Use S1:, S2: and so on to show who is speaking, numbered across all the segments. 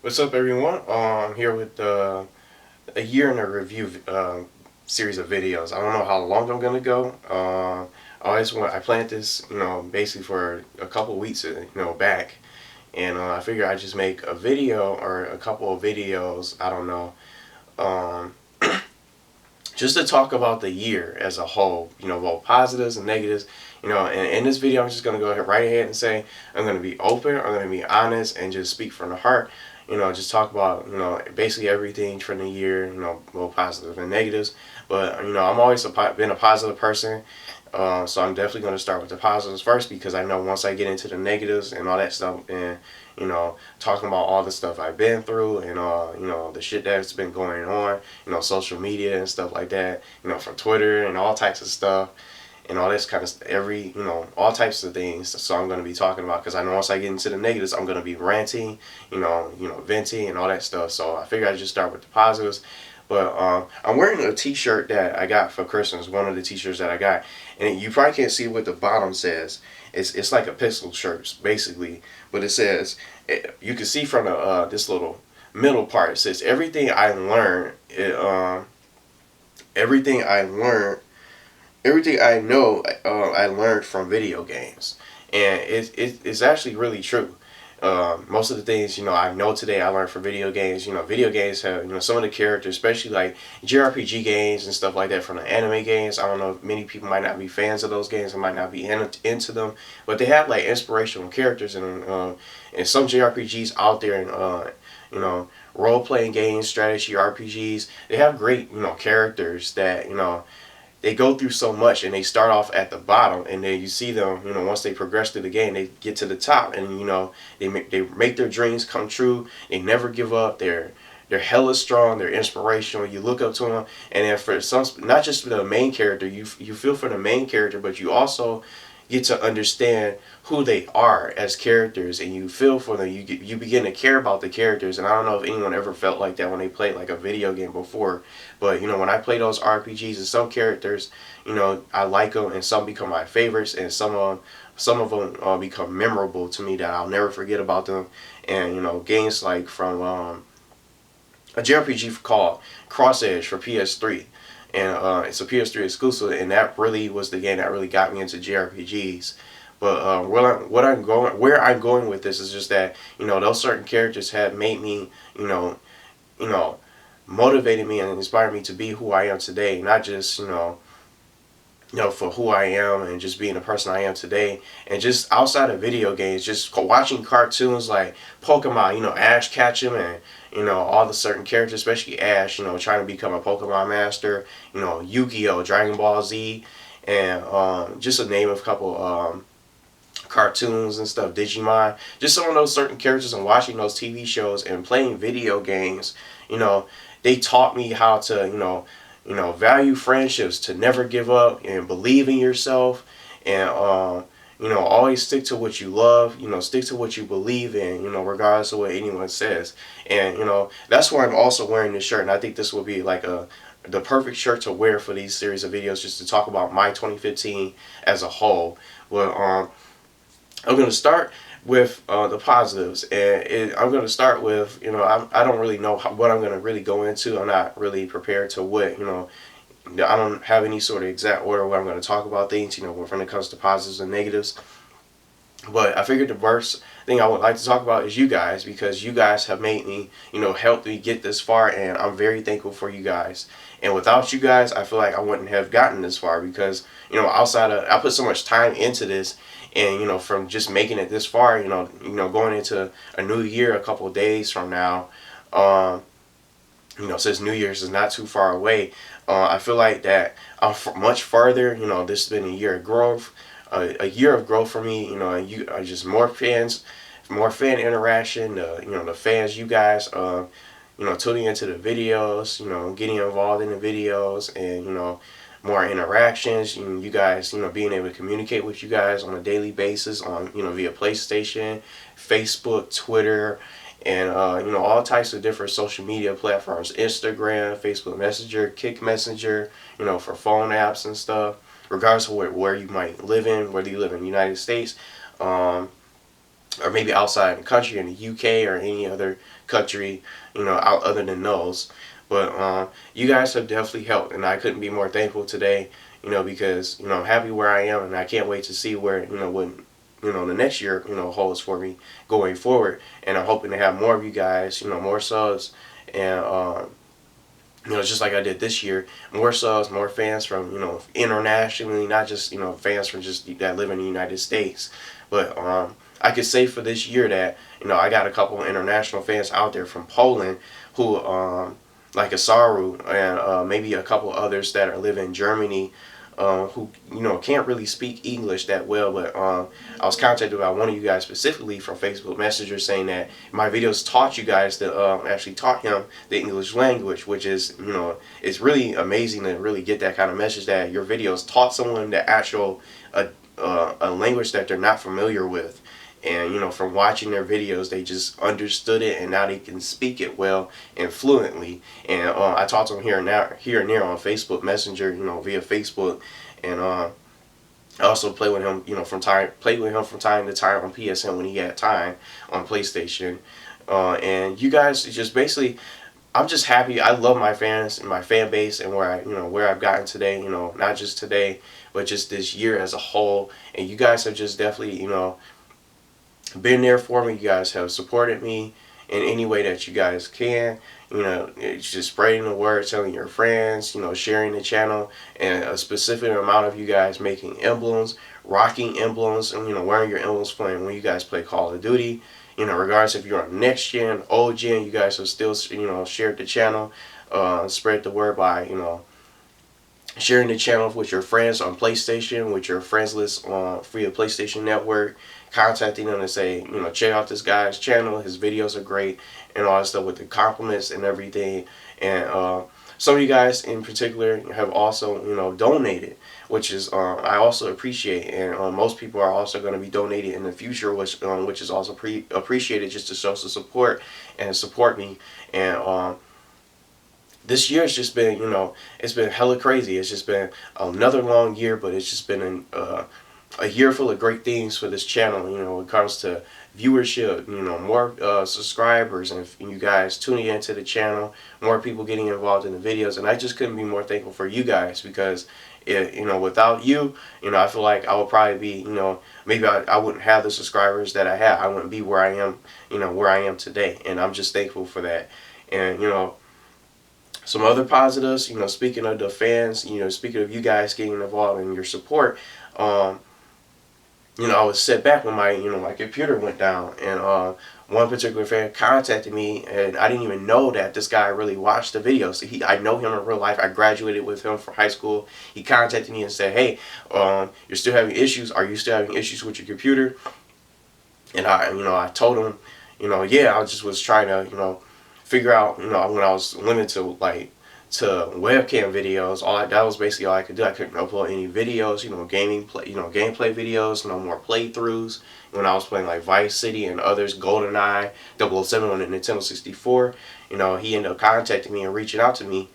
S1: What's up, everyone? I'm here with a year in a review series of videos. I don't know how long I'm gonna go. I planned this, basically for a couple of weeks, back, and I figured I'd just make a video or a couple of videos. I don't know, um, just to talk about the year as a whole. Both positives and negatives. And in this video, I'm just gonna go ahead right ahead and say I'm gonna be open. I'm gonna be honest and just speak from the heart. Just talk about basically everything from the year. Both positive and negatives. But I'm always been a positive person. So I'm definitely going to start with the positives first because I know once I get into the negatives and all that stuff and talking about all the stuff I've been through and the shit that's been going on, social media and stuff like that, from Twitter and all types of stuff and all this kind of all types of things. So I'm going to be talking about because I know once I get into the negatives, I'm going to be ranting, venting and all that stuff. So I figured I'd just start with the positives. But I'm wearing a T-shirt that I got for Christmas. One of the T-shirts that I got, and you probably can't see what the bottom says. It's like a pistol shirt basically, but it says you can see from the this little middle part. It says everything I learned. Everything I learned everything I know, I learned from video games, and it's actually really true. Most of the things I know today I learned from video games. Video games have some of the characters, especially like JRPG games and stuff like that from the anime games. I don't know if many people might not be fans of those games and might not be into them, but they have like inspirational characters and some JRPGs out there and role playing games, strategy RPGs. They have great characters that they go through so much and they start off at the bottom and then you see them once they progress through the game they get to the top and they make their dreams come true. They never give up. They're hella strong. They're inspirational. You look up to them, and then for some, not just for the main character, you feel for the main character, but you also get to understand who they are as characters, and you feel for them. You begin to care about the characters, and I don't know if anyone ever felt like that when they played like a video game before, but when I play those RPGs and some characters, I like them, and some become my favorites, and some of them become memorable to me that I'll never forget about them. And games like from a JRPG called Cross Edge for PS3, and it's a PS3 exclusive, and that really was the game that really got me into JRPGs. But where I'm going with this is just that those certain characters have made me you know motivated me and inspired me to be who I am today, not just for who I am and just being the person I am today. And just outside of video games, just watching cartoons like Pokemon, Ash Ketchum and, all the certain characters, especially Ash, trying to become a Pokemon master, Yu-Gi-Oh!, Dragon Ball Z, and just to name a couple cartoons and stuff, Digimon, just some of those certain characters and watching those TV shows and playing video games, they taught me how to, value friendships, to never give up and believe in yourself, and always stick to what you love. Stick to what you believe in. Regardless of what anyone says. And that's why I'm also wearing this shirt. And I think this will be like the perfect shirt to wear for these series of videos, just to talk about my 2015 as a whole. Well, I'm going to start with the positives, and I'm going to start with I don't really know what I'm going to really go into. I'm not really prepared to what I don't have any sort of exact order where I'm going to talk about things when it comes to positives and negatives. But I figured the first thing I would like to talk about is you guys, because you guys have made me, helped me get this far, and I'm very thankful for you guys. And without you guys, I feel like I wouldn't have gotten this far because, outside of, I put so much time into this, and, from just making it this far, going into a new year a couple of days from now, since New Year's is not too far away, I feel like that I'm much further. This has been a year of growth, a year of growth for me. You are just more fans, more fan interaction. The fans, you guys, tuning into the videos, getting involved in the videos, and more interactions. You guys, being able to communicate with you guys on a daily basis on via PlayStation, Facebook, Twitter, and all types of different social media platforms: Instagram, Facebook Messenger, Kick Messenger, for phone apps and stuff. Regardless of where you might live in, whether you live in the United States, or maybe outside the country, in the UK or any other country, out other than those. But you guys have definitely helped, and I couldn't be more thankful today, because I'm happy where I am, and I can't wait to see where when the next year holds for me going forward. And I'm hoping to have more of you guys, more subs, and just like I did this year, more subs, more fans from internationally, not just fans from just that live in the United States. But I could say for this year that I got a couple of international fans out there from Poland who like Asaru, and maybe a couple others that are living in Germany, who can't really speak English that well. But I was contacted by one of you guys specifically from Facebook Messenger, saying that my videos taught you guys to actually taught him the English language, which is it's really amazing to really get that kind of message, that your videos taught someone the actual a language that they're not familiar with. And from watching their videos, they just understood it, and now they can speak it well and fluently. And I talked to them here and there on Facebook Messenger, via Facebook. And I also play with him, from time to time on PSN when he had time on PlayStation. And you guys just basically, I'm just happy. I love my fans and my fan base, and where I've gotten today. Not just today, but just this year as a whole. And you guys have just definitely, been there for me. You guys have supported me in any way that you guys can. It's just spreading the word, telling your friends, sharing the channel, and a specific amount of you guys making emblems, rocking emblems, and wearing your emblems playing when you guys play Call of Duty. Regardless if you're on next gen, old gen, you guys have still shared the channel, spread the word by sharing the channel with your friends on PlayStation, with your friends list on for your PlayStation Network, contacting them and say, check out this guy's channel, his videos are great, and all that stuff, with the compliments and everything. And some of you guys in particular have also, donated, which is I also appreciate. And most people are also going to be donating in the future, which is also appreciated, just to show some support and support me. And this year has just been, it's been hella crazy. It's just been another long year, but it's just been a year full of great things for this channel. When it comes to viewership, more subscribers, and you guys tuning into the channel, more people getting involved in the videos. And I just couldn't be more thankful for you guys, because without you, I feel like I would probably be, maybe I wouldn't have the subscribers that I have. I wouldn't be where I am, where I am today. And I'm just thankful for that. And some other positives, speaking of the fans, speaking of you guys getting involved in your support, I was set back when my computer went down. And one particular fan contacted me, and I didn't even know that this guy really watched the videos. I know him in real life. I graduated with him from high school. He contacted me and said, hey, you're still having issues. Are you still having issues with your computer? And I told him, yeah, I just was trying to, figure out, when I was limited to webcam videos, that was basically all I could do. I couldn't upload any videos, gameplay videos, no more playthroughs. When I was playing like Vice City and others, GoldenEye, 007 on the Nintendo 64, he ended up contacting me and reaching out to me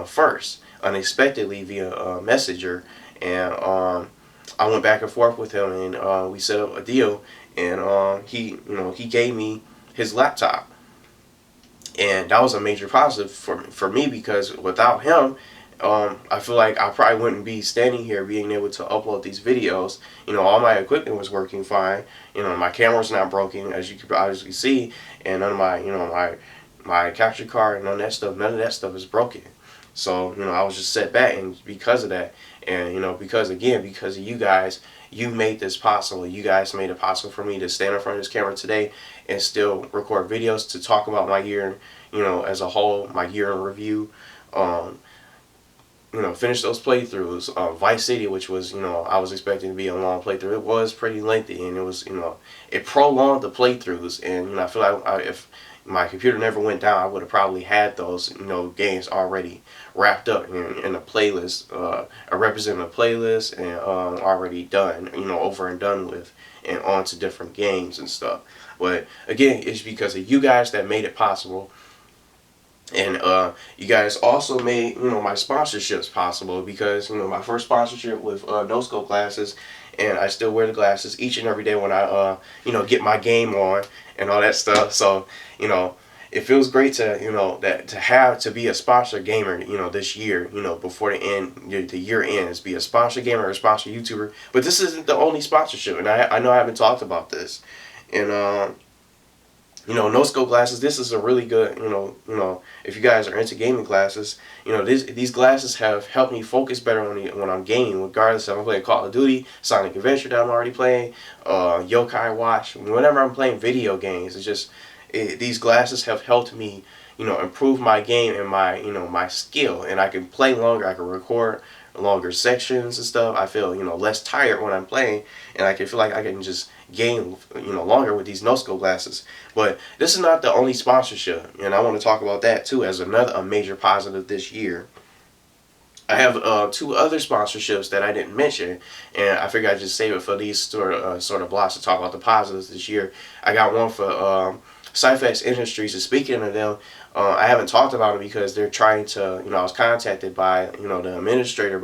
S1: first, unexpectedly via Messenger. And I went back and forth with him, and we set up a deal, and he gave me his laptop. And that was a major positive for me, because without him, I feel like I probably wouldn't be standing here being able to upload these videos. All my equipment was working fine. My camera's not broken, as you can obviously see, and none of my, my capture card, none of that stuff is broken. So, I was just set back, and because of that, and, because of you guys, you made this possible. You guys made it possible for me to stand in front of this camera today and still record videos to talk about my year, as a whole, my year in review. Finish those playthroughs. Vice City, which was, I was expecting to be a long playthrough. It was pretty lengthy, and it was, it prolonged the playthroughs. And, I feel like if my computer never went down, I would have probably had those, games already wrapped up in a playlist, a representative playlist, and already done, over and done with, and on to different games and stuff. But again, it's because of you guys that made it possible. And you guys also made my sponsorships possible, because my first sponsorship with no scope glasses, and I still wear the glasses each and every day when I get my game on and all that stuff. So it feels great to that to be a sponsor gamer this year, before the year ends, be a sponsor gamer or a sponsor YouTuber. But this isn't the only sponsorship, and I know I haven't talked about this. And no scope glasses. This is a really good, if you guys are into gaming glasses, these glasses have helped me focus better when I'm gaming, regardless if I'm playing Call of Duty, Sonic Adventure that I'm already playing, Yokai Watch. Whenever I'm playing video games, these glasses have helped me, improve my game and my, my skill, and I can play longer. I can record longer sections and stuff. I feel, less tired when I'm playing, and I can feel like I can just game, longer with these no-scope glasses. But this is not the only sponsorship, and I want to talk about that too as a major positive this year. I have 2 other sponsorships that I didn't mention, and I figured I'd just save it for these sort of blocks to talk about the positives this year. I got one for Cyphex Industries, and speaking of them, I haven't talked about it because they're trying to, I was contacted by, the administrator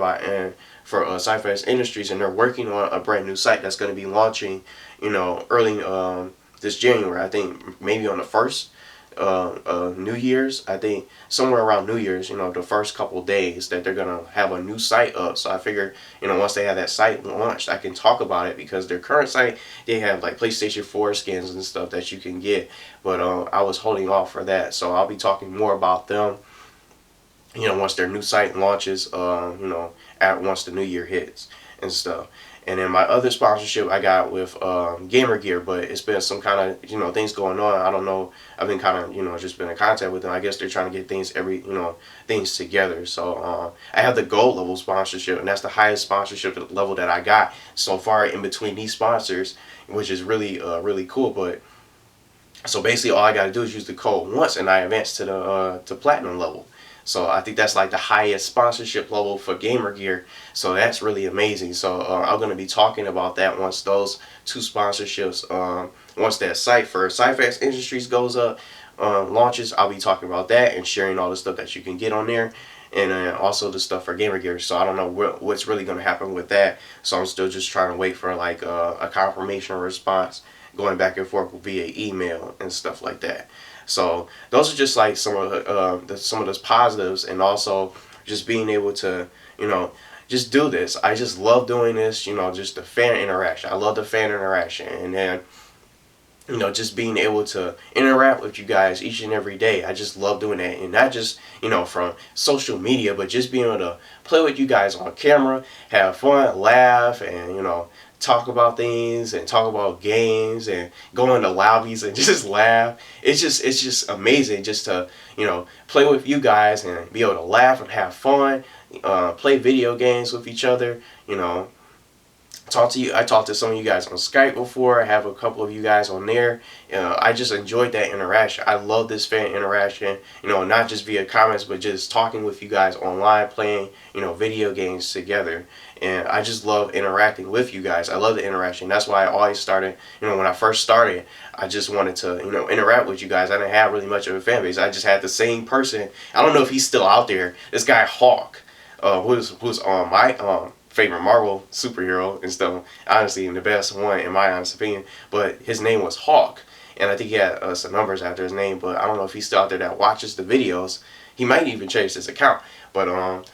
S1: for Cyphex Industries, and they're working on a brand new site that's going to be launching, early this January. I think maybe on the 1st. New Year's, I think somewhere around New Year's, the first couple days that they're gonna have a new site up. So I figure, once they have that site launched, I can talk about it, because their current site, they have like PlayStation 4 skins and stuff that you can get, but I was holding off for that. So I'll be talking more about them, once their new site launches, once the new year hits and stuff. And then my other sponsorship I got with Gamer Gear, but it's been some kind of things going on. I don't know. I've been kind of just been in contact with them. I guess they're trying to get things together. So I have the gold level sponsorship, and that's the highest sponsorship level that I got so far in between these sponsors, which is really really cool. But so basically all I got to do is use the code once, and I advance to the to platinum level. So I think that's like the highest sponsorship level for Gamer Gear. So that's really amazing. So I'm going to be talking about that once those 2 sponsorships, once that site for Cyphex Industries goes up, launches. I'll be talking about that and sharing all the stuff that you can get on there. And also the stuff for Gamer Gear. So I don't know what's really going to happen with that. So I'm still just trying to wait for like a confirmation or response, going back and forth via email and stuff like that. So those are just like some of those positives, and also just being able to just do this. I just love doing this. Just the fan interaction. I love the fan interaction, and then just being able to interact with you guys each and every day. I just love doing that, and not just from social media, but just being able to play with you guys on camera, have fun, laugh, and talk about things and talk about games and go into lobbies and just laugh. It's just amazing just to play with you guys and be able to laugh and have fun, play video games with each other. Talk to you. I talked to some of you guys on Skype before. I have a couple of you guys on there. I just enjoyed that interaction. I love this fan interaction. Not just via comments, but just talking with you guys online, playing video games together. And I just love interacting with you guys. I love the interaction. That's why I always started. When I first started, I just wanted to interact with you guys. I didn't have really much of a fan base. I just had the same person. I don't know if he's still out there. This guy Hawk, who's on my favorite Marvel superhero and stuff. Honestly, the best one in my honest opinion. But his name was Hawk, and I think he had some numbers after his name. But I don't know if he's still out there that watches the videos. He might even change his account. But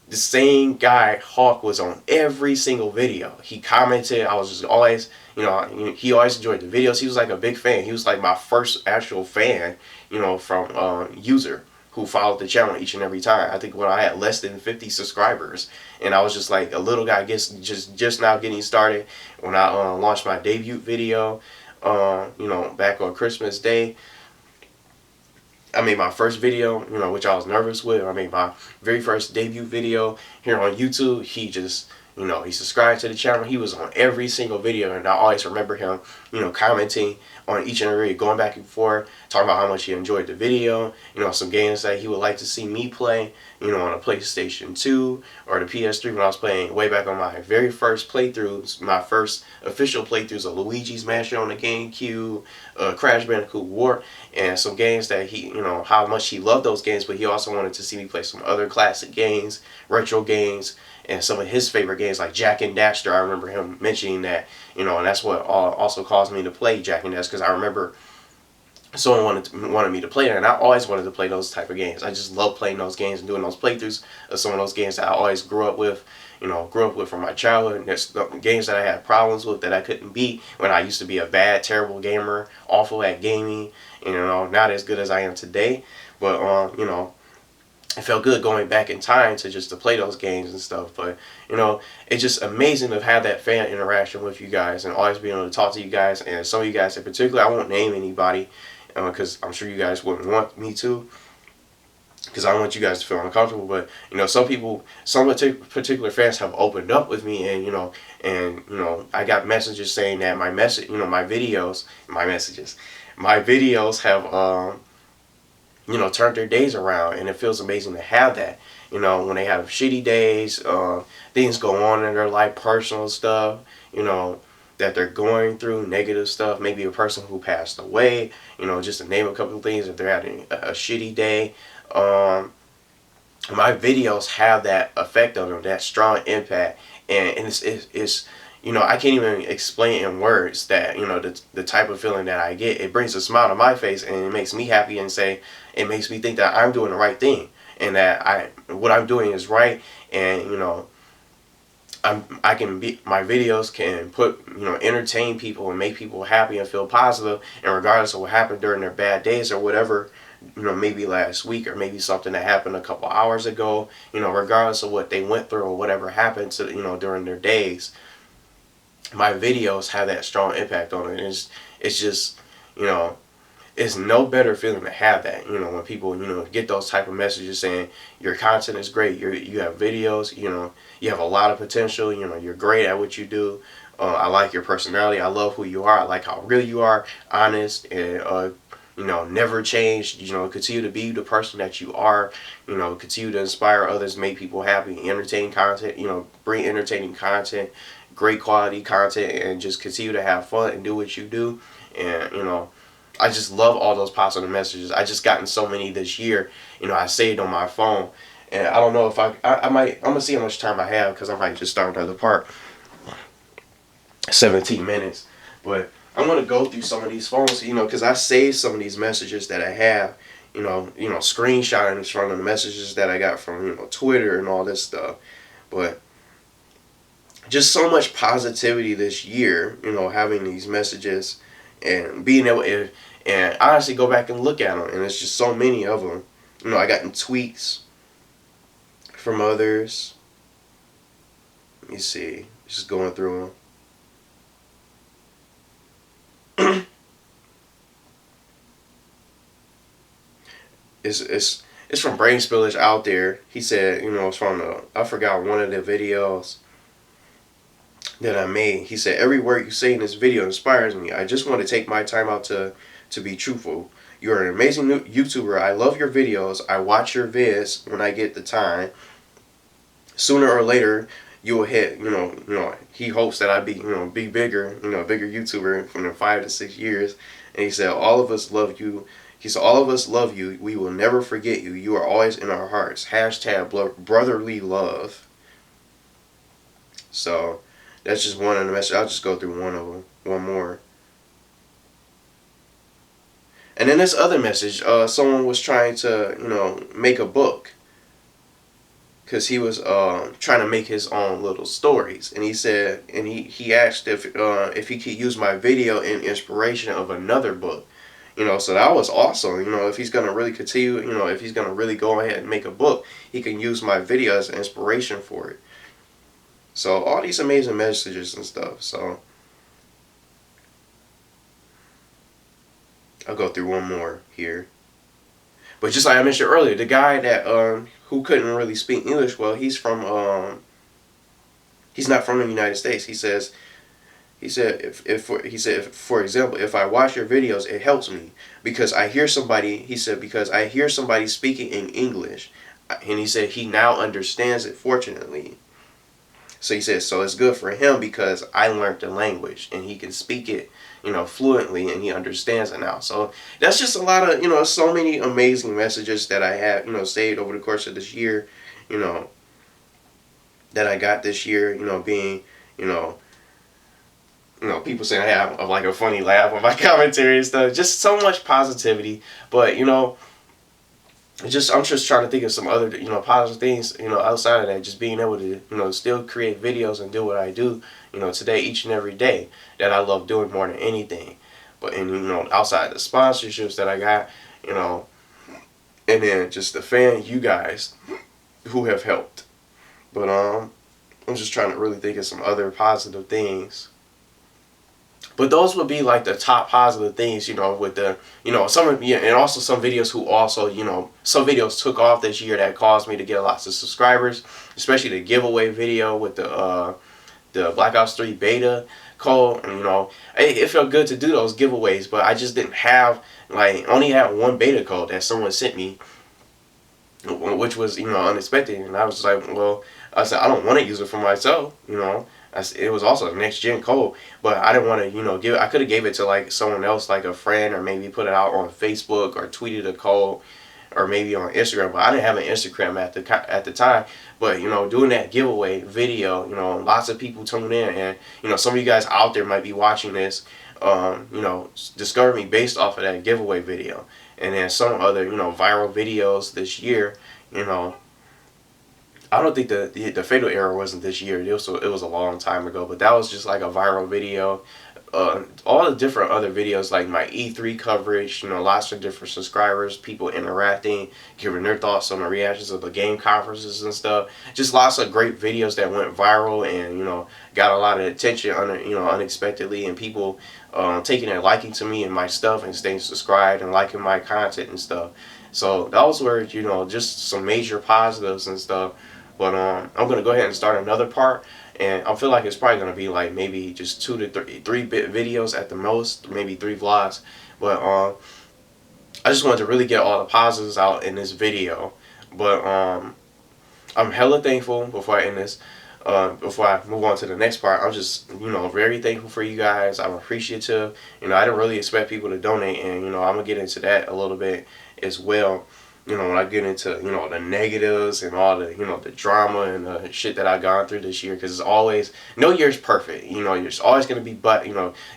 S1: the same guy Hawk was on every single video. He commented. I was just always he always enjoyed the videos. He was like a big fan. He was like my first actual fan from user who followed the channel each and every time. I think when I had less than 50 subscribers, and I was just like a little guy, just now getting started. When I launched my debut video, back on Christmas Day, I made my first video, which I was nervous with. I made my very first debut video here on YouTube. He just, he subscribed to the channel. He was on every single video, and I always remember him, commenting on each and every, going back and forth, talking about how much he enjoyed the video, some games that he would like to see me play, on a PlayStation 2 or the PS3 when I was playing way back on my very first playthroughs, my first official playthroughs of Luigi's Mansion on the GameCube, Crash Bandicoot Warp, and some games that he, how much he loved those games, but he also wanted to see me play some other classic games, retro games, and some of his favorite games like Jack and Daxter. I remember him mentioning that, and that's what also caused me to play Jack and Daxter, because I remember someone wanted me to play it, and I always wanted to play those type of games. I just love playing those games and doing those playthroughs of some of those games that I always grew up with from my childhood. And there's games that I had problems with that I couldn't beat when I used to be a bad, terrible gamer, awful at gaming, not as good as I am today. But it felt good going back in time to play those games and stuff. But it's just amazing to have that fan interaction with you guys and always being able to talk to you guys. And some of you guys in particular, I won't name anybody because I'm sure you guys wouldn't want me to, because I don't want you guys to feel uncomfortable. But some particular fans have opened up with me, and I got messages saying that my videos have turned their days around, and it feels amazing to have that. When they have shitty days, things go on in their life, personal stuff, that they're going through, negative stuff, maybe a person who passed away, just to name a couple of things, if they're having a shitty day. My videos have that effect on them, that strong impact, and it's I can't even explain in words that, the type of feeling that I get. It brings a smile to my face, and it makes me happy, and it makes me think that I'm doing the right thing, and that what I'm doing is right, and my videos can entertain people and make people happy and feel positive, and regardless of what happened during their bad days or whatever, maybe last week or maybe something that happened a couple hours ago, regardless of what they went through or whatever happened to during their days, my videos have that strong impact on it. And it's just it's no better feeling to have that, when people get those type of messages saying your content is great, you have videos, you have a lot of potential, you're great at what you do, I like your personality, I love who you are, I like how real you are, honest, and never change, continue to be the person that you are, continue to inspire others, make people happy, entertain content, bring entertaining content, great quality content, and just continue to have fun and do what you do. And I just love all those positive messages. I just gotten so many this year. I saved on my phone, and I don't know if I might. I'm gonna see how much time I have, because I might just start another part. 17 minutes, but I'm gonna go through some of these phones, because I saved some of these messages that I have, screenshotting from the messages that I got from Twitter and all this stuff, but just so much positivity this year, having these messages and being able to, and honestly go back and look at them, and it's just so many of them. I gotten tweets from others. Let me see, just going through them. It's from Brain Spillage Out There. He said, it's from I forgot one of the videos that I made. He said, every word you say in this video inspires me. I just want to take my time out to be truthful. You're an amazing YouTuber. I love your videos. I watch your vids when I get the time. Sooner or later, you will hit, he hopes that I be bigger, bigger YouTuber from 5 to 6 years. And he said, all of us love you. He said, all of us love you. We will never forget you. You are always in our hearts. Hashtag brotherly love. So that's just one of the messages. I'll just go through one of them. One more. And then this other message, someone was trying to, make a book. Because he was trying to make his own little stories. And he said, and he asked if he could use my video in inspiration of another book. So that was awesome. If he's going to really continue, if he's going to really go ahead and make a book, he can use my video as an inspiration for it. So all these amazing messages and stuff. So I'll go through one more here. But just like I mentioned earlier, the guy that who couldn't really speak English well, he's not from the United States. He said, for example, if I watch your videos, it helps me because I hear somebody. He said, because I hear somebody speaking in English, and he said he now understands it. Fortunately, so he said, so it's good for him because I learned the language and he can speak it, fluently, and he understands it now. So that's just a lot of, so many amazing messages that I have, saved over the course of this year, that I got this year, being, you know, people saying I have like a funny laugh on my commentary and stuff. Just so much positivity. But I'm just trying to think of some other positive things outside of that. Just being able to still create videos and do what I do today, each and every day, that I love doing more than anything. But and outside the sponsorships that I got, you know, and then just the you guys who have helped. But I'm just trying to really think of some other positive things. But those would be like the top positive things, with the, and also some videos who also, some videos took off this year that caused me to get lots of subscribers, especially the giveaway video with the Black Ops 3 beta code. And, it felt good to do those giveaways, but I just didn't have, only had one beta code that someone sent me, which was, unexpected. And I was like, well, I said, I don't want to use it for myself. It was also a next gen code, but I didn't want to, give it. I could have gave it to like someone else, like a friend, or maybe put it out on Facebook or tweeted a code, or maybe on Instagram. But I didn't have an Instagram at the time. But doing that giveaway video, lots of people tune in, and some of you guys out there might be watching this, discover me based off of that giveaway video, and then some other viral videos this year, I don't think the Fatal Error wasn't this year. It was a long time ago, but that was just like a viral video. All the different other videos, like my E3 coverage, lots of different subscribers, people interacting, giving their thoughts on the reactions of the game conferences and stuff. Just lots of great videos that went viral and got a lot of attention unexpectedly, and people taking a liking to me and my stuff and staying subscribed and liking my content and stuff. So those were just some major positives and stuff. But I'm gonna go ahead and start another part, and I feel like it's probably gonna be like maybe just 2 to 3 bit videos at the most, maybe 3 vlogs. But I just wanted to really get all the positives out in this video. But I'm hella thankful before I end this. Before I move on to the next part, I'm just very thankful for you guys. I'm appreciative. I didn't really expect people to donate, and I'm gonna get into that a little bit as well. When I get into, the negatives and all the, the drama and the shit that I've gone through this year, because it's always, no year's perfect. There's always going to be,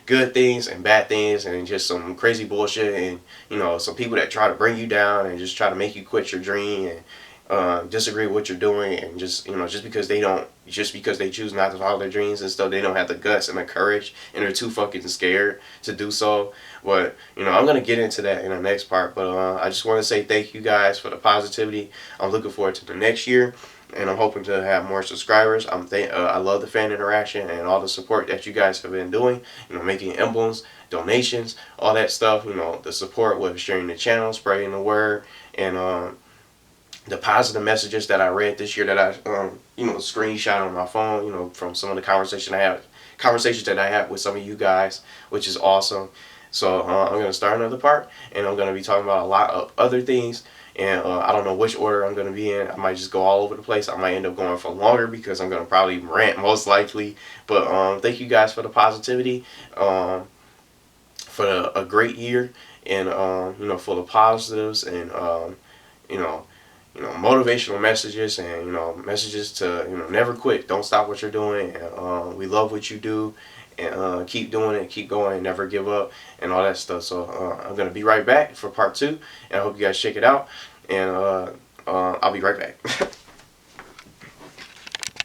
S1: good things and bad things and just some crazy bullshit and, some people that try to bring you down and just try to make you quit your dream and disagree with what you're doing, and just just because they choose not to follow their dreams and stuff, they don't have the guts and the courage, and they're too fucking scared to do so. But I'm gonna get into that in the next part. But I just want to say thank you guys for the positivity. I'm looking forward to the next year, and I'm hoping to have more subscribers. I love the fan interaction and all the support that you guys have been doing. Making emblems, donations, all that stuff. The support with sharing the channel, spreading the word, and the positive messages that I read this year that I screenshot on my phone, from some of the conversations that I have with some of you guys, which is awesome. So I'm going to start another part, and I'm going to be talking about a lot of other things, and I don't know which order I'm going to be in. I might just go all over the place. I might end up going for longer because I'm going to probably rant most likely. But thank you guys for the positivity, for a great year, and full of positives, and motivational messages, and messages to never quit, don't stop what you're doing, and we love what you do, and keep doing it, keep going, never give up, and all that stuff. So I'm gonna be right back for part 2, and I hope you guys check it out, and I'll be right back.